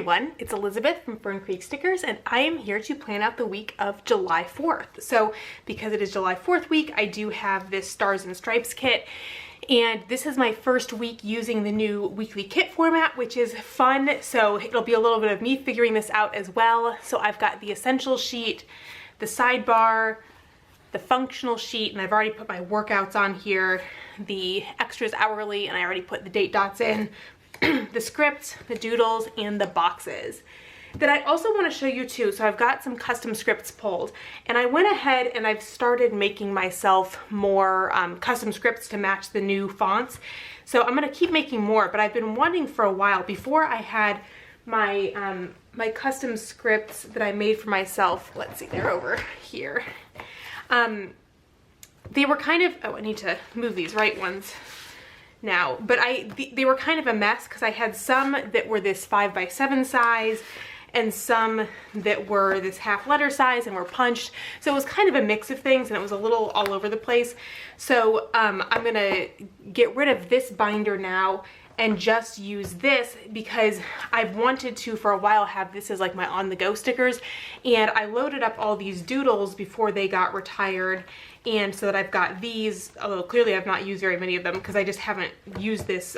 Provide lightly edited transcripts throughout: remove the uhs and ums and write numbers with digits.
everyone, it's Elizabeth from Fern Creek Stickers, and I am here to plan out the week of July 4th. So because it is July 4th week, I do have this Stars and Stripes kit, and this is my first week using the new weekly kit format, which is fun. So it'll be a little bit of me figuring this out as well. So I've got the essential sheet, the sidebar, the functional sheet, and I've already put my workouts on here, the extras hourly, and I already put the date dots in, the scripts, the doodles, and the boxes. Then I also want to show you too, so I've got some custom scripts pulled, and I went ahead and I've started making myself more custom scripts to match the new fonts. So I'm going to keep making more, but I've been wanting for a while. Before I had my my custom scripts that I made for myself, let's see, they're over here. They were kind of, oh, I need to move these right ones now, but they were kind of a mess because I had some that were this 5x7 size and some that were this half letter size and were punched. So it was kind of a mix of things and it was a little all over the place. So I'm gonna get rid of this binder now and just use this because I've wanted to for a while have this as like my on-the-go stickers, and I loaded up all these doodles before they got retired, and so that I've got these, although clearly I've not used very many of them because I just haven't used this,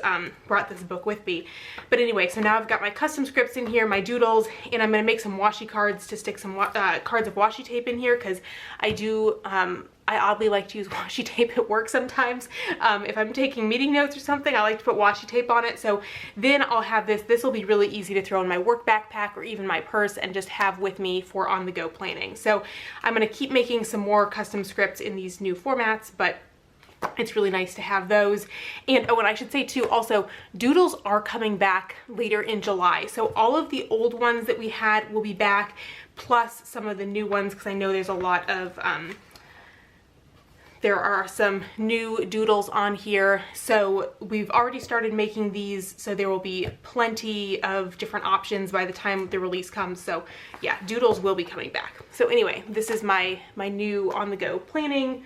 brought this book with me. But anyway, so now I've got my custom scripts in here, my doodles, and I'm gonna make some washi cards to stick some cards of washi tape in here because I do, I oddly like to use washi tape at work sometimes. If I'm taking meeting notes or something, I like to put washi tape on it. So then I'll have this. This will be really easy to throw in my work backpack or even my purse and just have with me for on-the-go planning. So I'm going to keep making some more custom scripts in these new formats, but it's really nice to have those. And oh, and I should say too, also, doodles are coming back later in July. So all of the old ones that we had will be back, plus some of the new ones, because I know there's a lot of there are some new doodles on here. So we've already started making these, so there will be plenty of different options by the time the release comes. So yeah, doodles will be coming back. So anyway, this is my new on-the-go planning,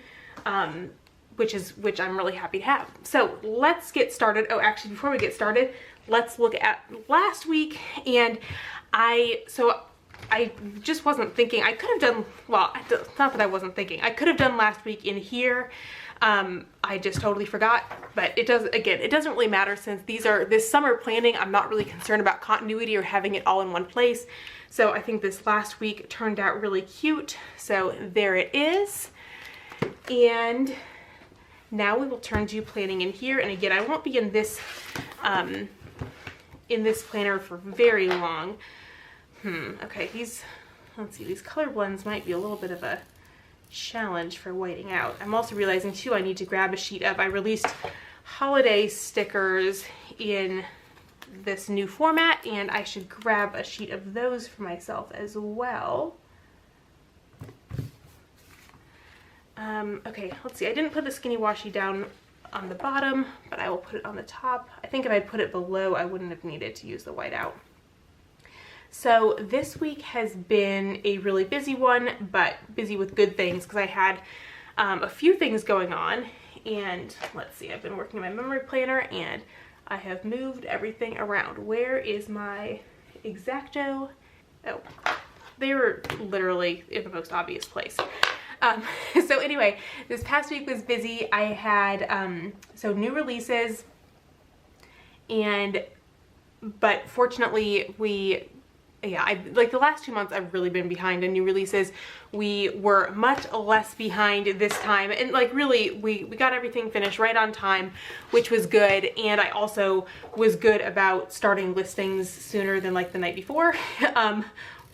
which I'm really happy to have. So let's get started. Oh, actually, before we get started, let's look at last week. And I just wasn't thinking. I could have done, well, not that I wasn't thinking. I could have done last week in here. I just totally forgot, but it doesn't really matter since this summer planning, I'm not really concerned about continuity or having it all in one place. So I think this last week turned out really cute. So there it is. And now we will turn to planning in here. And again, I won't be in this planner for very long. Okay, let's see, these color blends might be a little bit of a challenge for whiting out. I'm also realizing too, I need to grab a sheet of, I released holiday stickers in this new format, and I should grab a sheet of those for myself as well. Okay, let's see, I didn't put the skinny washi down on the bottom, but I will put it on the top. I think if I put it below, I wouldn't have needed to use the whiteout. So this week has been a really busy one, but busy with good things because I had a few things going on. And let's see, I've been working on my memory planner and I have moved everything around. Where is my X-Acto? Oh, they were literally in the most obvious place. So anyway, this past week was busy. I had so new releases, but fortunately like the last 2 months I've really been behind on new releases. We were much less behind this time, and like really we got everything finished right on time, which was good. And I also was good about starting listings sooner than like the night before,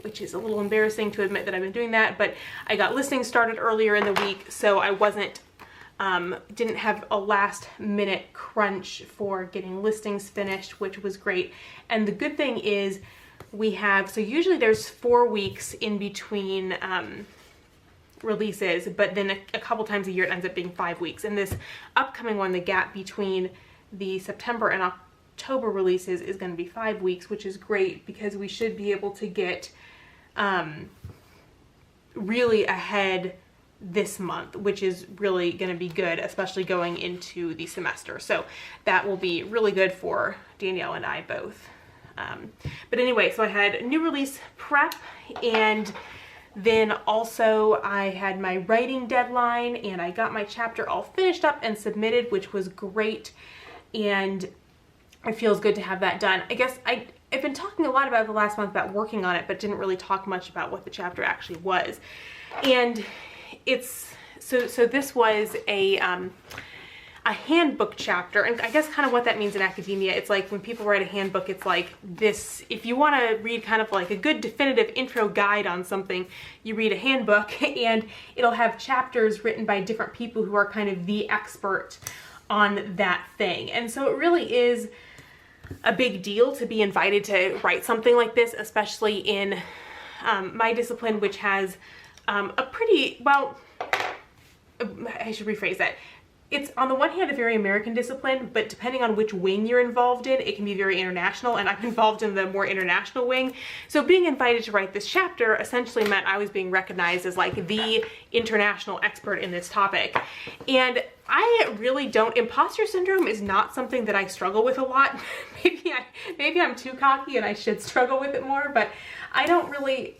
which is a little embarrassing to admit that I've been doing that, but I got listings started earlier in the week, so I didn't have a last minute crunch for getting listings finished, which was great. And the good thing is so usually there's 4 weeks in between releases, but then a couple times a year it ends up being 5 weeks. And this upcoming one, the gap between the September and October releases is going to be 5 weeks, which is great because we should be able to get really ahead this month, which is really going to be good, especially going into the semester. So that will be really good for Danielle and I both. But anyway, so I had new release prep, and then also I had my writing deadline, and I got my chapter all finished up and submitted, which was great, and it feels good to have that done. I guess I've been talking a lot about the last month about working on it, but didn't really talk much about what the chapter actually was. And it's, so this was a handbook chapter, and I guess kind of what that means in academia, it's like when people write a handbook, it's like this, if you want to read kind of like a good definitive intro guide on something, you read a handbook, and it'll have chapters written by different people who are kind of the expert on that thing. And so it really is a big deal to be invited to write something like this, especially in my discipline, which has a pretty, well, I should rephrase that. It's on the one hand a very American discipline, but depending on which wing you're involved in, it can be very international, and I'm involved in the more international wing. So being invited to write this chapter essentially meant I was being recognized as like the international expert in this topic. And I really don't, imposter syndrome is not something that I struggle with a lot. Maybe I'm too cocky and I should struggle with it more, but I don't really,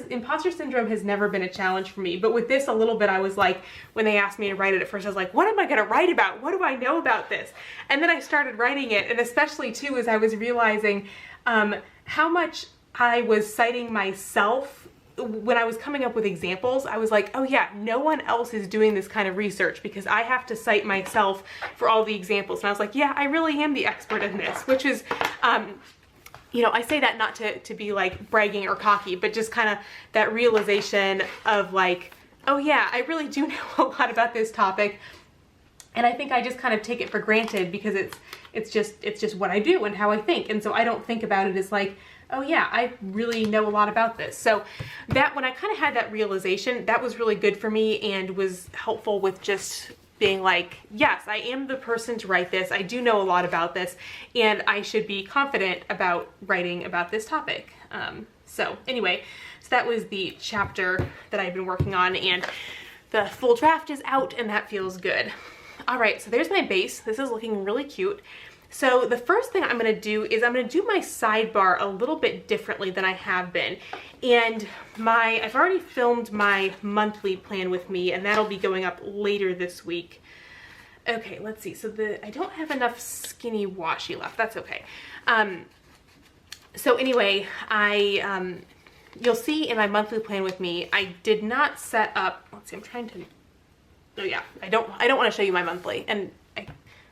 imposter syndrome has never been a challenge for me. But with this a little bit, I was like, when they asked me to write it at first, I was like, what am I gonna write about? What do I know about this? And then I started writing it, and especially too, as I was realizing how much I was citing myself when I was coming up with examples. I was like, oh yeah, no one else is doing this kind of research, because I have to cite myself for all the examples. And I was like, yeah, I really am the expert in this, which is, you know, I say that not to be like bragging or cocky, but just kind of that realization of like, oh yeah, I really do know a lot about this topic. And I think I just kind of take it for granted, because it's just what I do and how I think. And so I don't think about it as like, oh yeah, I really know a lot about this. So that, when I kind of had that realization, that was really good for me and was helpful with just being like, yes, I am the person to write this. I do know a lot about this, and I should be confident about writing about this topic. So anyway, so that was the chapter that I've been working on, and the full draft is out, and that feels good. All right, so there's my base. This is looking really cute. So the first thing I'm gonna do is I'm gonna do my sidebar a little bit differently than I have been. And I've already filmed my monthly plan with me, and that'll be going up later this week. Okay, let's see. So I don't have enough skinny washi left. That's okay. So anyway, you'll see in my monthly plan with me, I did not set up, let's see, I'm trying to, oh yeah, I don't want to show you my monthly, and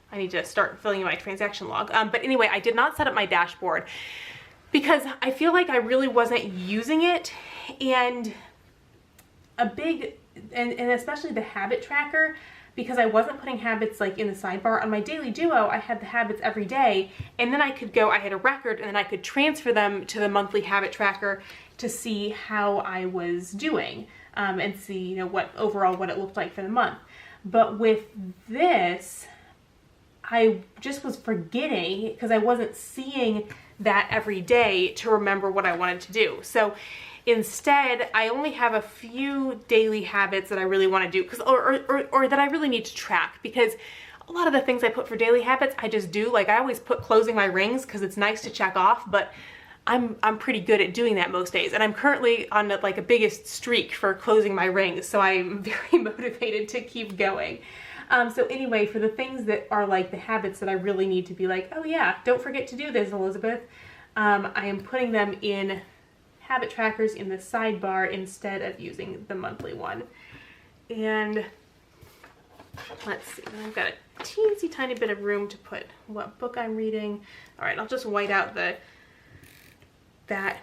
I need to start filling in my transaction log. But anyway, I did not set up my dashboard because I feel like I really wasn't using it, and and especially the habit tracker, because I wasn't putting habits like in the sidebar. On my daily duo, I had the habits every day, and then I had a record, and then I could transfer them to the monthly habit tracker to see how I was doing, and see, you know, what it looked like for the month. But with this, I just was forgetting, because I wasn't seeing that every day to remember what I wanted to do. So instead, I only have a few daily habits that I really want to do, or that I really need to track, because a lot of the things I put for daily habits, I just do. Like, I always put closing my rings because it's nice to check off, but I'm pretty good at doing that most days. And I'm currently on like a biggest streak for closing my rings, so I'm very motivated to keep going. So anyway, for the things that are like the habits that I really need to be like, oh yeah, don't forget to do this, Elizabeth, I am putting them in habit trackers in the sidebar instead of using the monthly one. And let's see, I've got a teensy tiny bit of room to put what book I'm reading. All right, I'll just white out that,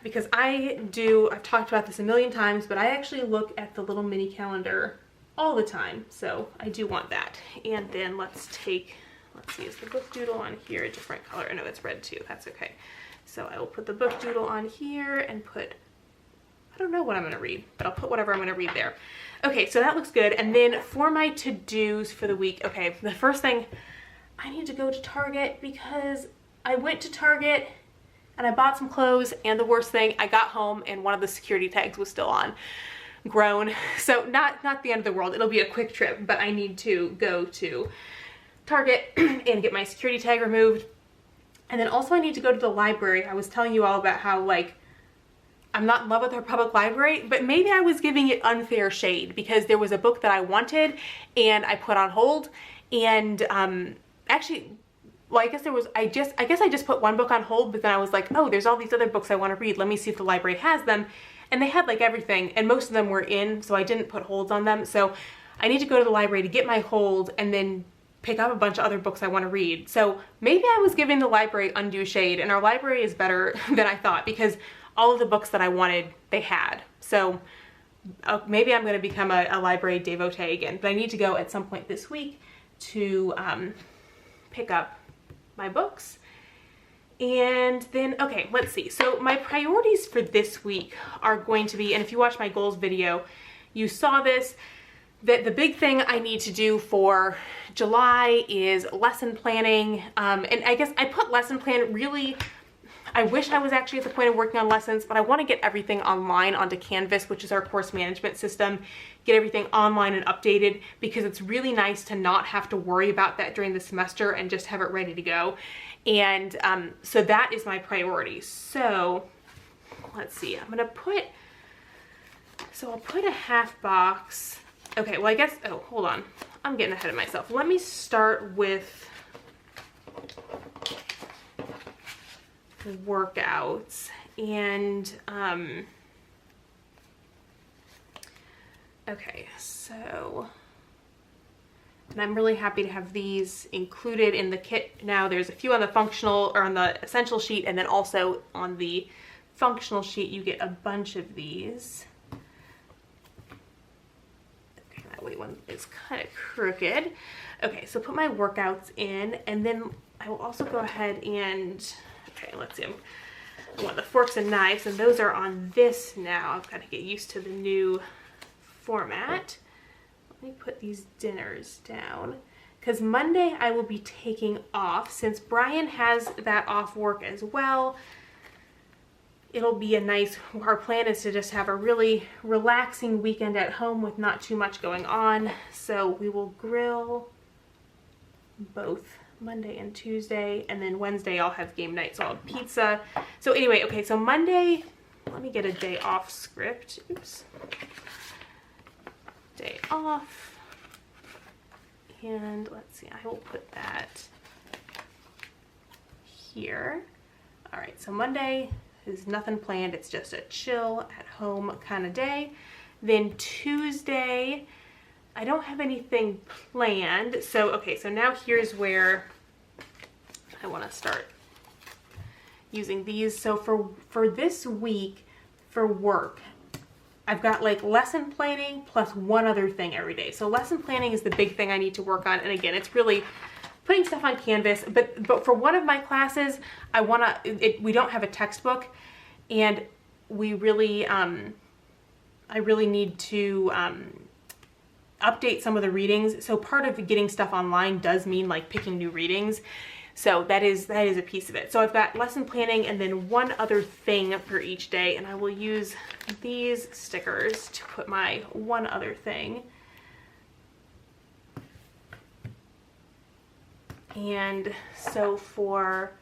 because I've talked about this a million times, but I actually look at the little mini calendar all the time, so I do want that. And then let's see, is the book doodle on here a different color? No, it's red too, that's okay. So I will put the book doodle on here and I don't know what I'm gonna read, but I'll put whatever I'm gonna read there. Okay, so that looks good. And then for my to-dos for the week, okay, the first thing, I need to go to Target, because I went to Target and I bought some clothes, and the worst thing, I got home and one of the security tags was still on. Grown. So not the end of the world. It'll be a quick trip, but I need to go to Target and get my security tag removed. And then also I need to go to the library. I was telling you all about how, like, I'm not in love with our public library, but maybe I was giving it unfair shade because there was a book that I wanted and I put on hold. And actually, well, I guess I just put one book on hold, but then I was like, oh, there's all these other books I want to read. Let me see if the library has them. And they had like everything, and most of them were in, so I didn't put holds on them. So I need to go to the library to get my hold and then pick up a bunch of other books I want to read. So maybe I was giving the library undue shade, and our library is better than I thought because all of the books that I wanted, they had. So maybe I'm going to become a library devotee again, but I need to go at some point this week to pick up my books. And then, okay, let's see. So my priorities for this week are going to be, and if you watched my goals video, you saw this, that the big thing I need to do for July is lesson planning. And I guess I put lesson plan really, I wish I was actually at the point of working on lessons, but I want to get everything online onto Canvas, which is our course management system, get everything online and updated, because it's really nice to not have to worry about that during the semester and just have it ready to go. And so that is my priority. So let's see, I'm gonna put, so I'll put a half box. Okay, well I guess, oh, hold on. I'm getting ahead of myself. Let me start with workouts. And okay, so, and I'm really happy to have these included in the kit now. There's a few on the functional, or on the essential sheet, and then also on the functional sheet you get a bunch of these. Okay, that way one is kind of crooked. Okay, so put my workouts in, and then I will also go ahead and, okay, let's see, I want the forks and knives, and those are on this now. I've got to get used to the new format. Let me put these dinners down, because Monday I will be taking off. Since Brian has that off work as well, it'll be a nice, our plan is to just have a really relaxing weekend at home with not too much going on. So we will grill both Monday and Tuesday, and then Wednesday I'll have game night, so I'll have pizza. So anyway, okay, so Monday, let me get a day off script. Oops. Day off. And let's see, I will put that here. All right, so Monday is nothing planned. It's just a chill at home kind of day. Then Tuesday, I don't have anything planned. So, okay, so now here's where I want to start using these. So for this week, for work, I've got like lesson planning plus one other thing every day. So lesson planning is the big thing I need to work on. And again, it's really putting stuff on Canvas. But for one of my classes, I want to, we don't have a textbook, and we really, I really need to update some of the readings. So part of getting stuff online does mean like picking new readings. So that is a piece of it. So I've got lesson planning and then one other thing for each day, and I will use these stickers to put my one other thing. And so for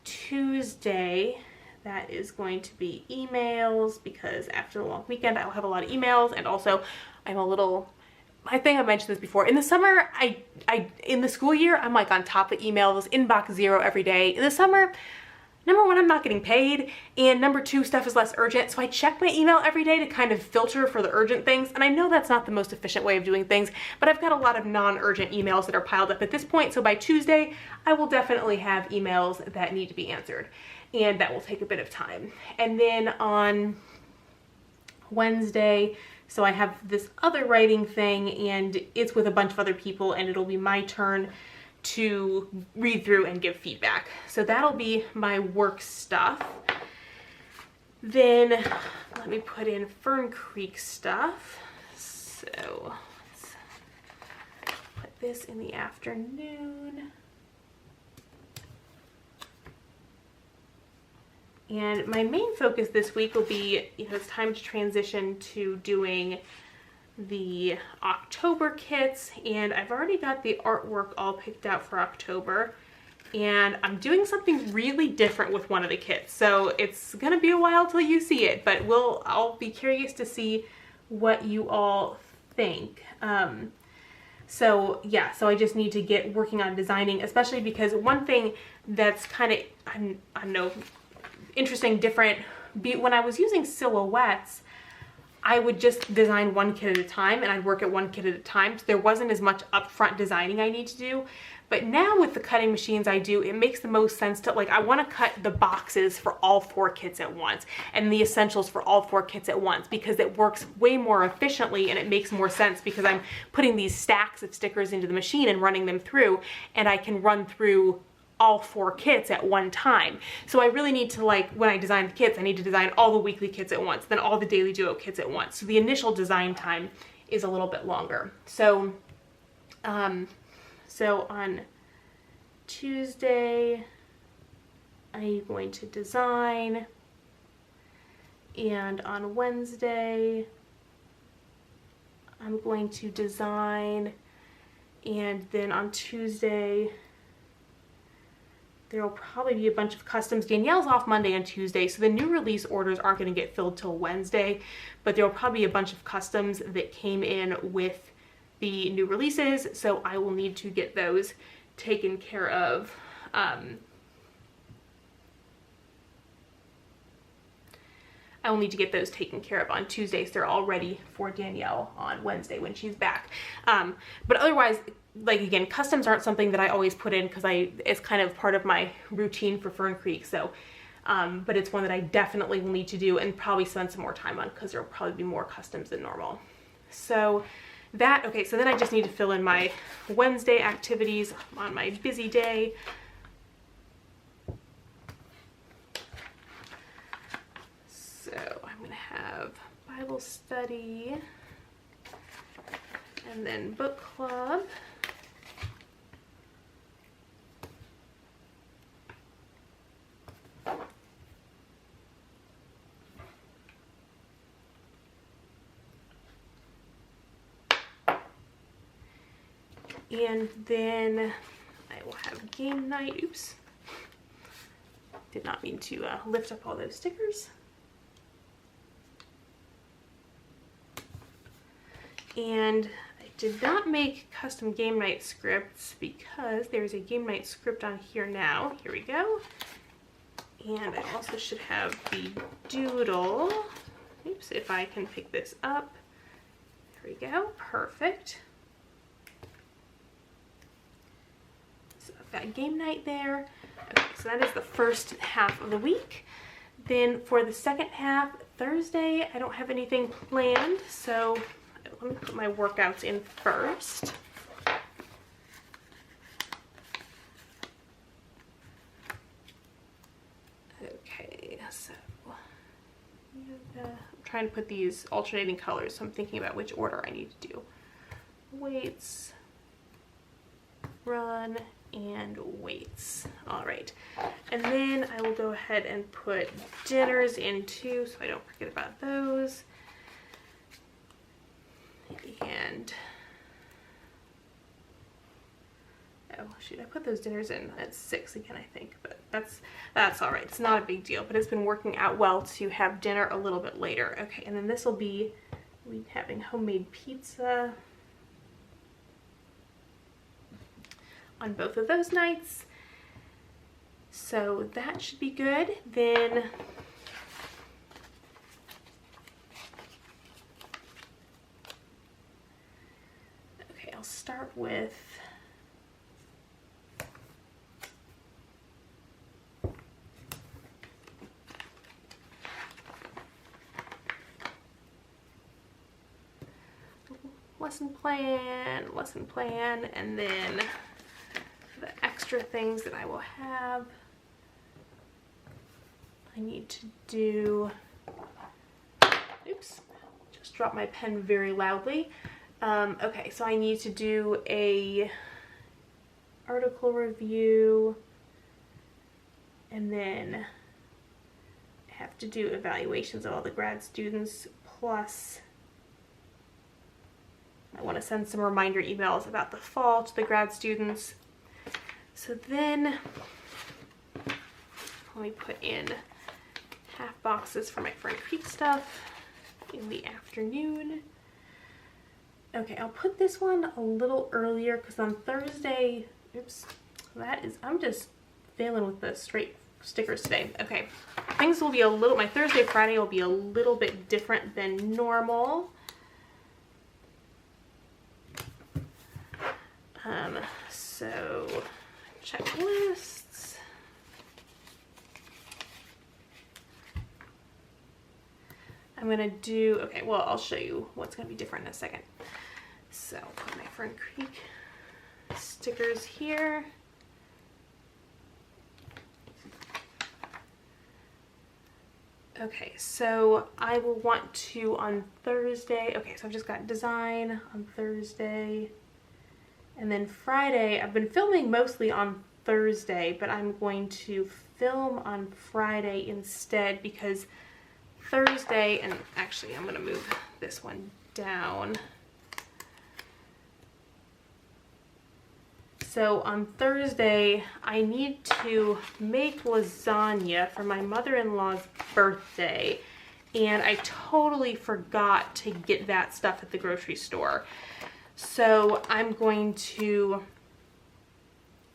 Tuesday, that is going to be emails, because after the long weekend I'll have a lot of emails, and also I'm a little, I think I mentioned this before, in the summer, in the school year, I'm like on top of emails, inbox 0 every day. In the summer, number one, I'm not getting paid, and number two, stuff is less urgent, so I check my email every day to kind of filter for the urgent things, and I know that's not the most efficient way of doing things, but I've got a lot of non-urgent emails that are piled up at this point, so by Tuesday, I will definitely have emails that need to be answered, and that will take a bit of time. And then on Wednesday, so I have this other writing thing, and it's with a bunch of other people, and it'll be my turn to read through and give feedback. So that'll be my work stuff. Then let me put in Fern Creek stuff. So let's put this in the afternoon. And my main focus this week will be, it's time to transition to doing the October kits, and I've already got the artwork all picked out for October. and I'm doing something really different with one of the kits. So it's gonna be a while till you see it, but I'll be curious to see what you all think. So yeah, so I just need to get working on designing, especially because one thing that's kind of, I don't know, interesting, different, when I was using silhouettes, I would just design one kit at a time, and I'd work at one kit at a time. So there wasn't as much upfront designing I need to do. But now with the cutting machines I do, it makes the most sense to, like, I want to cut the boxes for all 4 kits at once and the essentials for all 4 kits at once, because it works way more efficiently and it makes more sense because I'm putting these stacks of stickers into the machine and running them through, and I can run through all 4 kits at one time. So I really need to, like, when I design the kits, I need to design all the weekly kits at once, then all the daily duo kits at once. So the initial design time is a little bit longer. So, so on Tuesday, I'm going to design, and on Wednesday, I'm going to design, and then on Tuesday, there will probably be a bunch of customs. Danielle's off Monday and Tuesday, so the new release orders aren't going to get filled till Wednesday, but there will probably be a bunch of customs that came in with the new releases, so I will need to get those taken care of. I will need to get those taken care of on Tuesdays. They're all ready for Danielle on Wednesday when she's back. But otherwise, like, again, customs aren't something that I always put in because it's kind of part of my routine for Fern Creek. So, but it's one that I definitely will need to do and probably spend some more time on because there will probably be more customs than normal. So that, okay, so then I just need to fill in my Wednesday activities on my busy day. So I'm gonna have Bible study and then book club. And then I will have game night. Oops. Did not mean to lift up all those stickers. And I did not make custom game night scripts because there's a game night script on here now. Here we go. And I also should have the doodle. Oops, if I can pick this up. There we go. Perfect. Got game night there. Okay, so that is the first half of the week. Then for the second half, Thursday, I don't have anything planned, so let me put my workouts in first. Okay, so I'm trying to put these alternating colors, so I'm thinking about which order I need to do. Weights, run, and weights. All right, and then I will go ahead and put dinners in too, so I don't forget about those. And oh shoot, I put those dinners in at 6 again, I think, but that's all right. It's not a big deal, but it's been working out well to have dinner a little bit later. Okay, and then this will be having homemade pizza on both of those nights, so that should be good. Then okay, I'll start with lesson plan, and then the extra things that I will have. I need to do, oops, just dropped my pen very loudly. Okay, so I need to do a article review, and then I have to do evaluations of all the grad students, plus I want to send some reminder emails about the fall to the grad students. So then let me put in half boxes for my Fern Creek stuff in the afternoon. Okay, I'll put this one a little earlier because on Thursday, oops, I'm just failing with the straight stickers today. Okay, things will be a little, my Thursday, Friday will be a little bit different than normal. So checklists. I'm gonna do, okay, well, I'll show you what's gonna be different in a second. So put my Fern Creek stickers here. Okay, so I will want to on Thursday, okay, so I've just got design on Thursday, and then Friday, I've been filming mostly on Thursday, but I'm going to film on Friday instead because Thursday, and actually I'm gonna move this one down. So on Thursday, I need to make lasagna for my mother-in-law's birthday, and I totally forgot to get that stuff at the grocery store. So I'm going to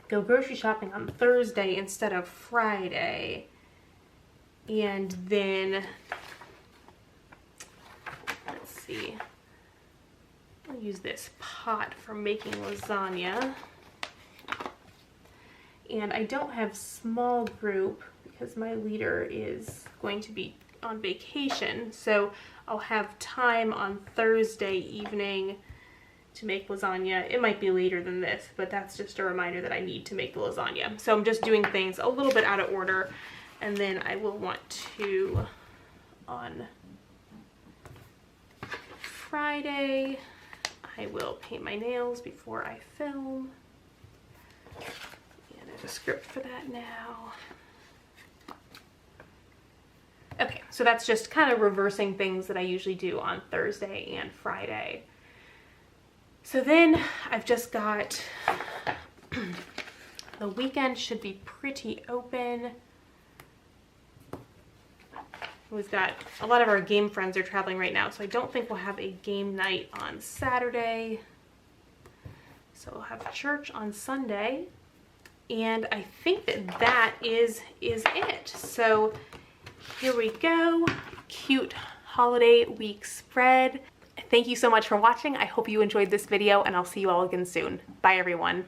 go grocery shopping on Thursday instead of Friday, and then, let's see, I'll use this pot for making lasagna. And I don't have small group because my leader is going to be on vacation, so I'll have time on Thursday evening to make lasagna. It might be later than this, but that's just a reminder that I need to make the lasagna. So I'm just doing things a little bit out of order, and then I will want to, on Friday, I will paint my nails before I film. A script for that now. Okay, so that's just kind of reversing things that I usually do on Thursday and Friday. So then I've just got, the weekend should be pretty open. We've got, a lot of our game friends are traveling right now, so I don't think we'll have a game night on Saturday. So we'll have church on Sunday. And I think that is it. So here we go. Cute holiday week spread. Thank you so much for watching. I hope you enjoyed this video, and I'll see you all again soon. Bye, everyone.